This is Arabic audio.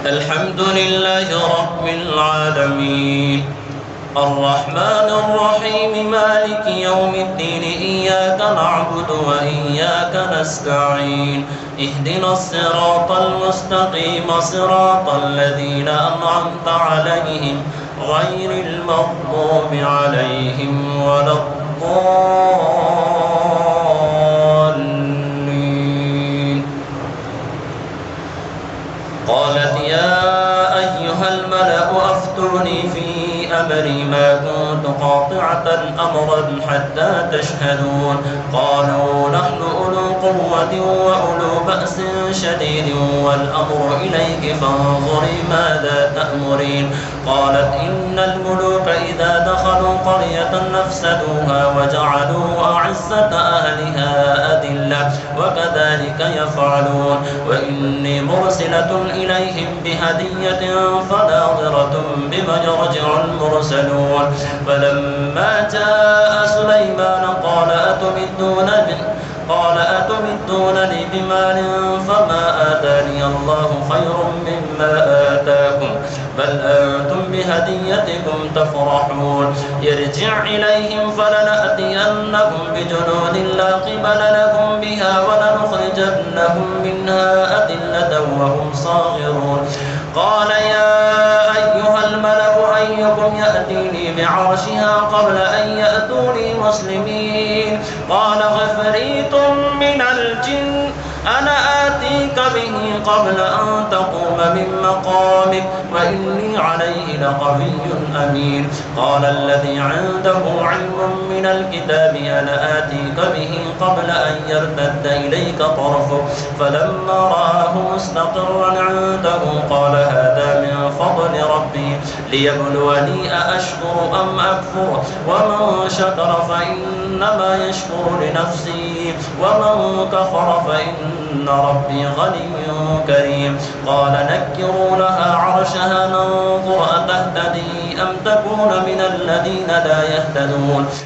الحمد لله رب العالمين الرحمن الرحيم مالك يوم الدين إياك نعبد وإياك نستعين اهدنا الصراط المستقيم صراط الذين أنعمت عليهم غير المغضوب عليهم ولا الضالين. قالت يا أيها الملأ أفتوني في أمري ما كنت قاطعة أمرا حتى تشهدون. قالوا نحن أولو قوة وأولو بأس شديد والأمر إليك فانظري ماذا تأمرين. قالت إن الملوك إذا دخلوا قرية نفسدوها وجعلوا أعزة أهلها أذلة وكذلك يفعلون. وإني مرسلة إليهم بهدية فناظرة بما يرجع المرسلون. فلما جاء سليمان قال أتمدونني بمال فما آتاني الله خير مما آتاكم بل أنتم بهديتكم تفرحون. يرجع إليهم فلنأتينهم بجنود لا قبل لهم بها ولنخرجنهم منها أذلة وهم صاغرون. قال يا أيها الملأ أيكم يأتيني بعرشها قبل أن يأتوني مسلمين. قال عفريت من الجن أنا آتيك به قبل أن تقوم من مقامك وإني عليه لقوي أمين. قال الذي عنده علم من الكتاب أنا آتيك به قبل أن يرتد إليك طرفك فلما رآه مستقرا عنده قال هذا من فضل ربي ليبلوني أأشكر أم أكفر ومن شكر فإنما يشكر لنفسه ومن كفر فإن ربي غني كريم. قال نكروا لها عرشها ننظر أتهتدي أم تكون من الذين لا يهتدون.